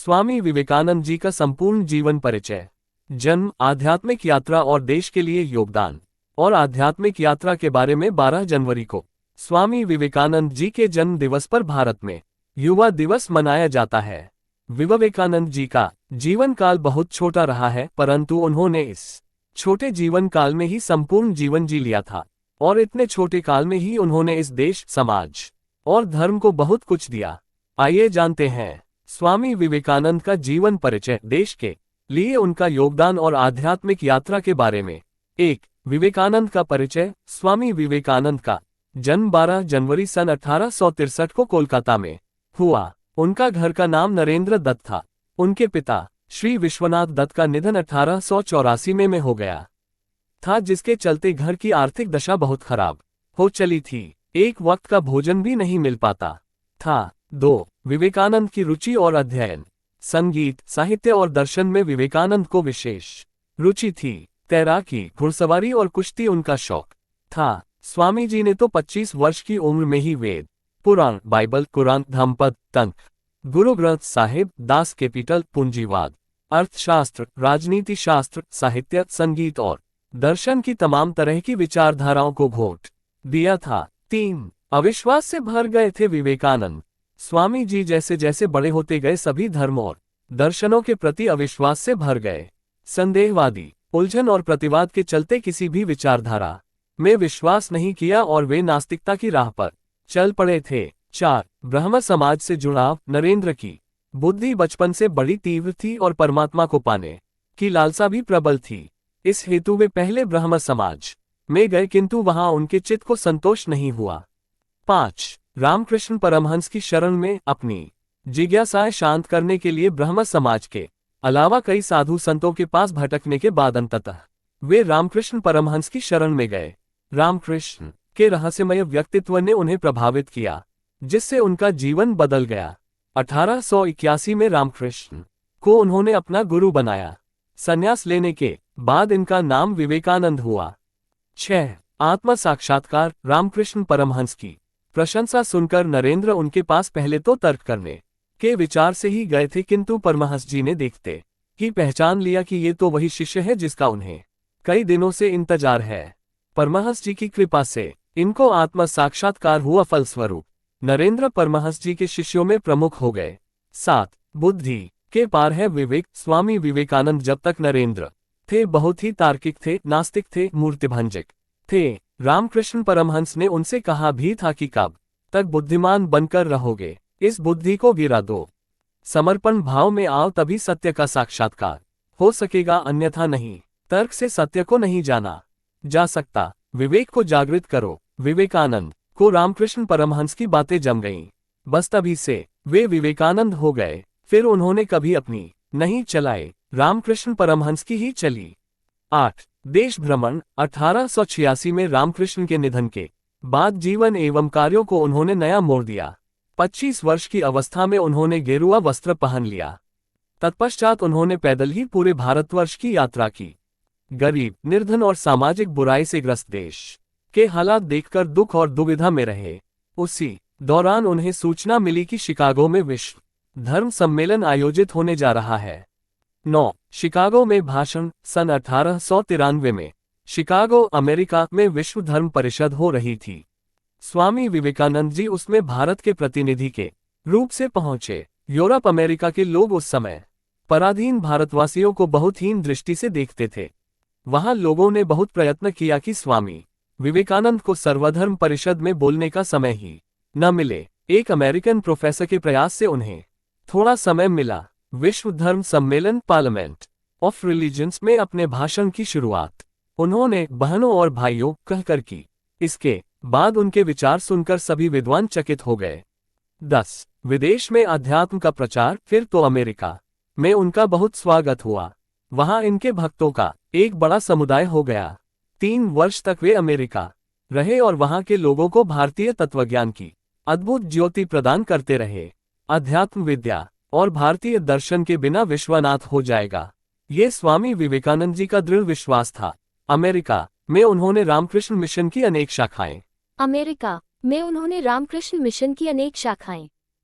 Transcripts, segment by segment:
स्वामी विवेकानंद जी का संपूर्ण जीवन परिचय। जन्म, आध्यात्मिक यात्रा और देश के लिए योगदान। और आध्यात्मिक यात्रा के बारे में 12 जनवरी को स्वामी विवेकानंद जी के जन्म दिवस पर भारत में युवा दिवस मनाया जाता है। विवेकानंद जी का जीवन काल बहुत छोटा रहा है, परंतु उन्होंने इस छोटे जीवन काल में ही संपूर्ण जीवन जी लिया था और इतने छोटे काल में ही उन्होंने इस देश, समाज और धर्म को बहुत कुछ दिया। आइए जानते हैं स्वामी विवेकानंद का जीवन परिचय, देश के लिए उनका योगदान और आध्यात्मिक यात्रा के बारे में। 1. विवेकानंद का परिचय। स्वामी विवेकानंद का जन्म 12 जनवरी सन 1863 को कोलकाता में हुआ। उनका घर का नाम नरेंद्र दत्त था। उनके पिता श्री विश्वनाथ दत्त का निधन 1884 में हो गया था, जिसके चलते घर की आर्थिक दशा बहुत खराब हो चली थी। एक वक्त का भोजन भी नहीं मिल पाता था। 2. विवेकानंद की रुचि और अध्ययन। संगीत, साहित्य और दर्शन में विवेकानंद को विशेष रुचि थी। तैराकी, घुड़सवारी और कुश्ती उनका शौक था। स्वामी जी ने तो 25 वर्ष की उम्र में ही वेद, पुराण, बाइबल, कुरान, धम्मपद, तंत्र, गुरु ग्रंथ साहिब, दास कैपिटल, पूंजीवाद, अर्थशास्त्र, राजनीति शास्त्र, साहित्य, संगीत और दर्शन की तमाम तरह की विचारधाराओं को वोट दिया था। 3. अविश्वास से भर गए थे विवेकानंद। स्वामी जी जैसे जैसे बड़े होते गए सभी धर्म और दर्शनों के प्रति अविश्वास से भर गए। संदेहवादी, उलझन और प्रतिवाद के चलते किसी भी विचारधारा में विश्वास नहीं किया और वे नास्तिकता की राह पर चल पड़े थे। 4. ब्रह्म समाज से जुड़ाव। नरेंद्र की बुद्धि बचपन से बड़ी तीव्र थी और परमात्मा को पाने की लालसा भी प्रबल थी। इस हेतु वे पहले ब्रह्म समाज में गए, किंतु वहां उनके चित्त को संतोष नहीं हुआ। 5. रामकृष्ण परमहंस की शरण में अपनी जिज्ञासाएं शांत करने के लिए ब्रह्म समाज के अलावा कई साधु संतों के पास भटकने के बाद अंततः वे रामकृष्ण परमहंस की शरण में गए। रामकृष्ण के रहस्यमय व्यक्तित्व ने उन्हें प्रभावित किया, जिससे उनका जीवन बदल गया। 1881 में रामकृष्ण को उन्होंने अपना गुरु बनाया। संन्यास लेने के बाद इनका नाम विवेकानंद हुआ। 6. आत्म साक्षात्कार। रामकृष्ण परमहंस की प्रशंसा सुनकर नरेंद्र उनके पास पहले तो तर्क करने के विचार से ही गए थे, किंतु परमहंस जी ने देखते ही पहचान लिया कि ये तो वही शिष्य है जिसका उन्हें कई दिनों से इंतजार है। परमहंस जी की कृपा से इनको आत्म साक्षात्कार हुआ। फलस्वरूप नरेंद्र परमहंस जी के शिष्यों में प्रमुख हो गए। 7. बुद्धि के पार है विवेक। स्वामी विवेकानंद जब तक नरेंद्र थे बहुत ही तार्किक थे, नास्तिक थे, मूर्तिभंजक थे। रामकृष्ण परमहंस ने उनसे कहा भी था कि कब तक बुद्धिमान बनकर रहोगे, इस बुद्धि को गिरा दो, समर्पण भाव में आओ, तभी सत्य का साक्षात्कार हो सकेगा, अन्यथा नहीं। तर्क से सत्य को नहीं जाना जा सकता, विवेक को जागृत करो। विवेकानंद को रामकृष्ण परमहंस की बातें जम गईं, बस तभी से वे विवेकानंद हो गए। फिर उन्होंने कभी अपनी नहीं चलाए, रामकृष्ण परमहंस की ही चली। 8. देश भ्रमण। 1886 में रामकृष्ण के निधन के बाद जीवन एवं कार्यों को उन्होंने नया मोड़ दिया। 25 वर्ष की अवस्था में उन्होंने गेरुआ वस्त्र पहन लिया। तत्पश्चात उन्होंने पैदल ही पूरे भारतवर्ष की यात्रा की। गरीब, निर्धन और सामाजिक बुराई से ग्रस्त देश के हालात देखकर दुख और दुविधा में रहे। उसी दौरान उन्हें सूचना मिली कि शिकागो में विश्व धर्म सम्मेलन आयोजित होने जा रहा है। 9. शिकागो में भाषण। सन 1893 में शिकागो, अमेरिका में विश्व धर्म परिषद हो रही थी। स्वामी विवेकानंद जी उसमें भारत के प्रतिनिधि के रूप से पहुंचे। यूरोप, अमेरिका के लोग उस समय पराधीन भारतवासियों को बहुत हीन दृष्टि से देखते थे। वहां लोगों ने बहुत प्रयत्न किया कि स्वामी विवेकानंद को सर्वधर्म परिषद में बोलने का समय ही न मिले। एक अमेरिकन प्रोफेसर के प्रयास से उन्हें थोड़ा समय मिला। विश्व धर्म सम्मेलन, पार्लियामेंट ऑफ रिलीजन्स में अपने भाषण की शुरुआत उन्होंने बहनों और भाइयों कहकर की। इसके बाद उनके विचार सुनकर सभी विद्वान चकित हो गए। 10. विदेश में अध्यात्म का प्रचार। फिर तो अमेरिका में उनका बहुत स्वागत हुआ। वहां इनके भक्तों का एक बड़ा समुदाय हो गया। 3 वर्ष तक वे अमेरिका रहे और वहां के लोगों को भारतीय तत्वज्ञान की अद्भुत ज्योति प्रदान करते रहे। अध्यात्म विद्या और भारतीय दर्शन के बिना विश्वनाथ हो जाएगा, ये स्वामी विवेकानंद जी का दृढ़ विश्वास था। अमेरिका में उन्होंने रामकृष्ण मिशन की अनेक शाखाएं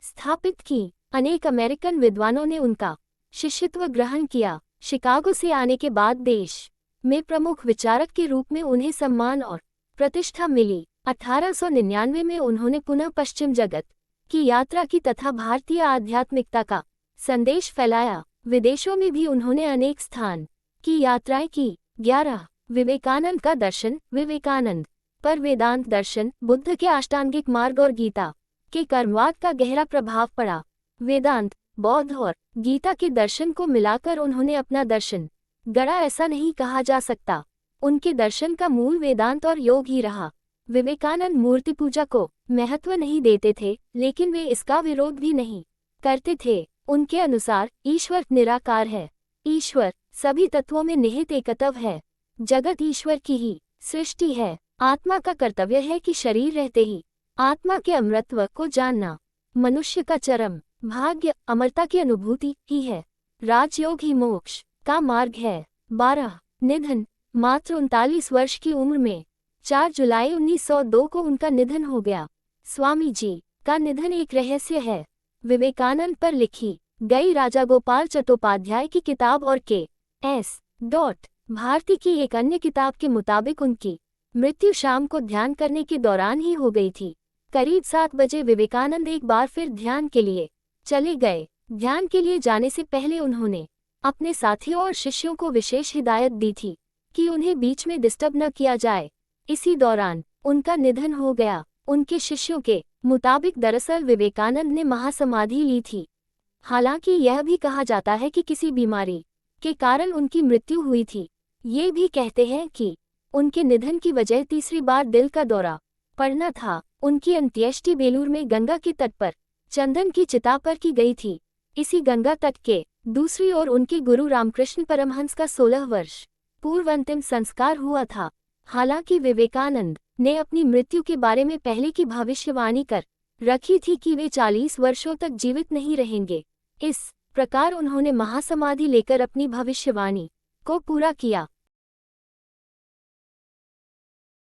स्थापित की। अनेक अमेरिकन विद्वानों ने उनका शिष्यत्व ग्रहण किया। शिकागो से आने के बाद देश में प्रमुख विचारक के रूप में उन्हें सम्मान और प्रतिष्ठा मिली। 1899 में उन्होंने पुनः पश्चिम जगत की यात्रा की तथा भारतीय आध्यात्मिकता का संदेश फैलाया। विदेशों में भी उन्होंने अनेक स्थान की यात्राएं की। 11 विवेकानंद का दर्शन। विवेकानंद पर वेदांत दर्शन, बुद्ध के अष्टांगिक मार्ग और गीता के कर्मवाद का गहरा प्रभाव पड़ा। वेदांत, बौद्ध और गीता के दर्शन को मिलाकर उन्होंने अपना दर्शन गढ़ा, ऐसा नहीं कहा जा सकता। उनके दर्शन का मूल वेदांत और योग ही रहा। विवेकानंद मूर्ति पूजा को महत्व नहीं देते थे, लेकिन वे इसका विरोध भी नहीं करते थे। उनके अनुसार ईश्वर निराकार है। ईश्वर सभी तत्वों में निहित एकत्व है। जगत ईश्वर की ही सृष्टि है। आत्मा का कर्तव्य है कि शरीर रहते ही आत्मा के अमरत्व को जानना। मनुष्य का चरम भाग्य अमरता की अनुभूति ही है। राजयोग ही मोक्ष का मार्ग है। 12 निधन। मात्र 39 वर्ष की उम्र में 4 जुलाई 1902 को उनका निधन हो गया। स्वामी जी का निधन एक रहस्य है। विवेकानंद पर लिखी गई राजागोपाल चट्टोपाध्याय की किताब और के.एस. भारती की एक अन्य किताब के मुताबिक उनकी मृत्यु शाम को ध्यान करने के दौरान ही हो गई थी। करीब 7 बजे विवेकानंद एक बार फिर ध्यान के लिए चले गए। ध्यान के लिए जाने से पहले उन्होंने अपने साथियों और शिष्यों को विशेष हिदायत दी थी कि उन्हें बीच में डिस्टर्ब न किया जाए। इसी दौरान उनका निधन हो गया। उनके शिष्यों के मुताबिक दरअसल विवेकानंद ने महासमाधि ली थी। हालांकि यह भी कहा जाता है कि किसी बीमारी के कारण उनकी मृत्यु हुई थी। ये भी कहते हैं कि उनके निधन की वजह तीसरी बार दिल का दौरा पड़ना था। उनकी अंत्येष्टि बेलूर में गंगा के तट पर चंदन की चिता पर की गई थी। इसी गंगा तट के दूसरी ओर उनके गुरु रामकृष्ण परमहंस का 16 वर्ष पूर्व अंतिम संस्कार हुआ था। हालांकि विवेकानंद ने अपनी मृत्यु के बारे में पहले की भविष्यवाणी कर रखी थी कि वे 40 वर्षों तक जीवित नहीं रहेंगे। इस प्रकार उन्होंने महासमाधि लेकर अपनी भविष्यवाणी को पूरा किया।